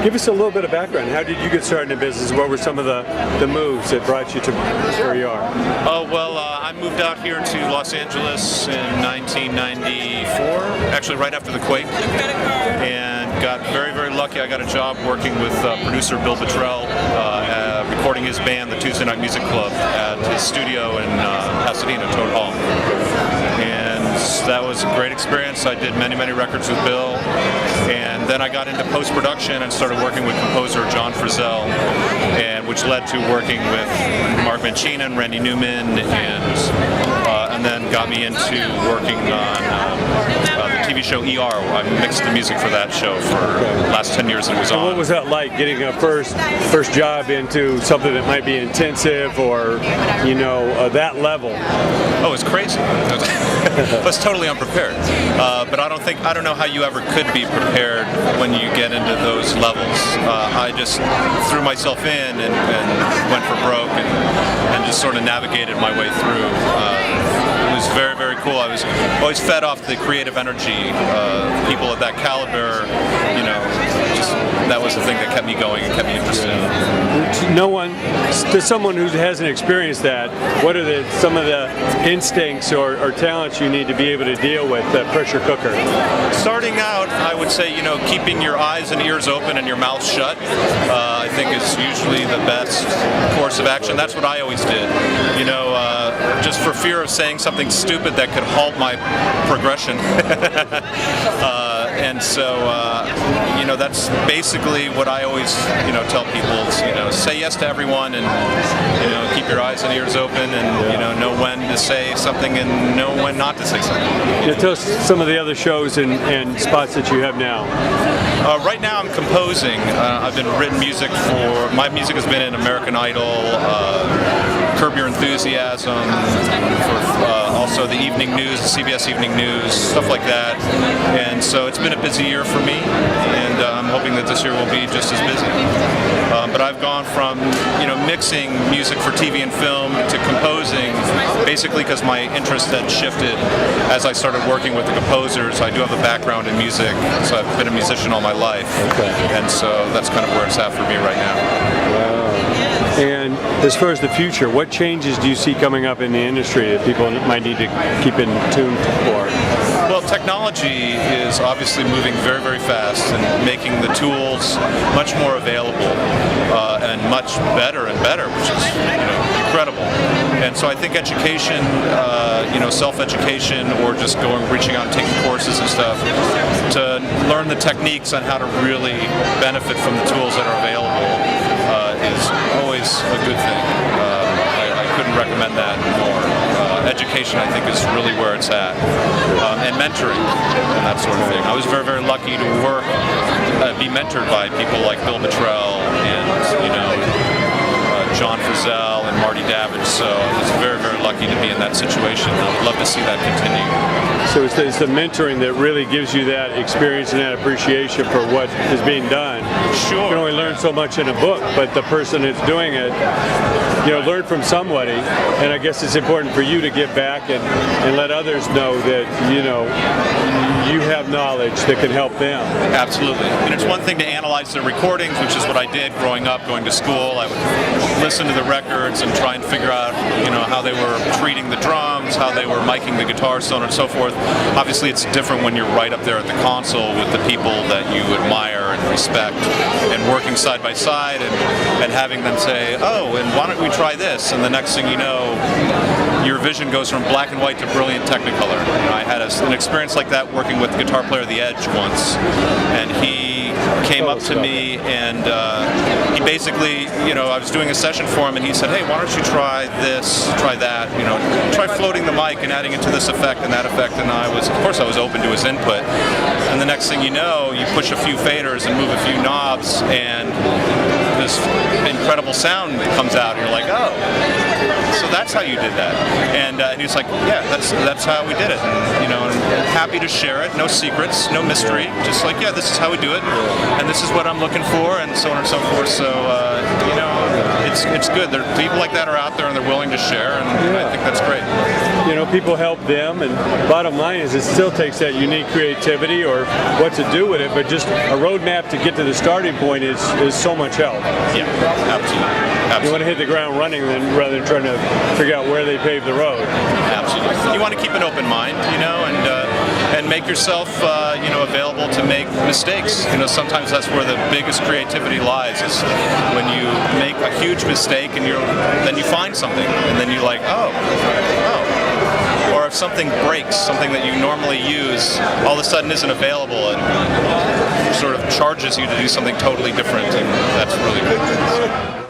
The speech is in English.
Give us a little bit of background. How did you get started in business? What were some of the moves that brought you to where you are? Oh, well, I moved out here to Los Angeles in 1994, actually right after the quake, and got very, very lucky. I got a job working with producer Bill Bottrell, recording his band, the Tuesday Night Music Club, at his studio in Pasadena, Toad Hall. And that was a great experience. I did many, many records with Bill, and then I got into post-production and started working with composer John Frizzell, and which led to working with Mark Mancina and Randy Newman, and then got me into working on the TV show ER. I mixed the music for that show for the last 10 years it was on. What was that like, getting a first job into something that might be intensive or, you know, that level? Oh, it was crazy. I was totally unprepared. But I don't know how you ever could be prepared when you get into those levels. I just threw myself in and went for broke and just sort of navigated my way through. It was very, very cool. I was always fed off the creative energy. People of that caliber, you know, just that was the thing that kept me going and kept me interested. To someone who hasn't experienced that, what are some of the instincts or talents you need to be able to deal with the pressure cooker? Starting out, I would say, you know, keeping your eyes and ears open and your mouth shut, I think is usually the best course of action. That's what I always did. You know, just for fear of saying something stupid that could halt my progression. And so, you know, that's basically what I always, you know, tell people is, you know, say yes to everyone and, you know, keep your eyes and ears open and, you know when to say something and know when not to say something. Yeah, tell us some of the other shows and spots that you have now. Right now I'm composing. I've been written music my music has been in American Idol, Curb Your Enthusiasm, also the evening news, the CBS Evening News, stuff like that. And so it's been a busy year for me, and I'm hoping that this year will be just as busy. But I've gone from, you know, mixing music for TV and film to composing, basically because my interest had shifted as I started working with the composers. I do have a background in music, so I've been a musician all my life, and so that's kind of where it's at for me right now. Wow. And as far as the future, what changes do you see coming up in the industry that people might need to keep in tune for? Well, technology is obviously moving very, very fast and making the tools much more available and much better and better, which is, you know, incredible. And so I think education, you know, self-education or just reaching out and taking courses and stuff to learn the techniques on how to really benefit from the tools that are available is always a good thing. I couldn't recommend that more. Education, I think, is really where it's at, and mentoring and that sort of thing. I was very, very lucky to be mentored by people like Bill Bottrell and, you know, John Frizzell and Marty Davidge, so I was very, very lucky to be in that situation. I would love to see that continue. So it's the mentoring that really gives you that experience and that appreciation for what is being done. Sure. You can only learn so much in a book, but the person that's doing it, you know, learn from somebody, and I guess it's important for you to give back and let others know that, you know, you have knowledge that can help them. Absolutely. And it's one thing to analyze their recordings, which is what I did growing up, going to school. I would listen to the records and try and figure out, you know, how they were treating the drums, how they were miking the guitar, so on and so forth. Obviously, it's different when you're right up there at the console with the people that you admire and respect, and working side by side and having them say, oh, and why don't we try this? And the next thing you know, your vision goes from black and white to brilliant Technicolor. You know, I had an experience like that working with guitar player The Edge once, and he came up to me and he basically, you know, I was doing a session for him and he said, hey, why don't you try this, try that, you know, try floating the mic and adding it to this effect and that effect, and of course I was open to his input, and the next thing you know, you push a few faders and move a few knobs and this incredible sound comes out and you're like, oh, so that's how you did that. And he was like, yeah, that's how we did it. And, you know, and happy to share it. No secrets, no mystery. Just like, yeah, this is how we do it, and this is what I'm looking for, and so on and so forth. So, you know, it's good. People like that are out there and they're willing to share, and I think that's great. people help them, and bottom line is it still takes that unique creativity or what to do with it, but just a roadmap to get to the starting point is so much help. Yeah, absolutely. You want to hit the ground running then, rather than trying to figure out where they pave the road. Absolutely. You want to keep an open mind, and make yourself, available to make mistakes. Sometimes that's where the biggest creativity lies, is when you make a huge mistake and then you find something, and then you're like, oh. Or if something breaks, something that you normally use, all of a sudden isn't available and sort of charges you to do something totally different, and that's really good.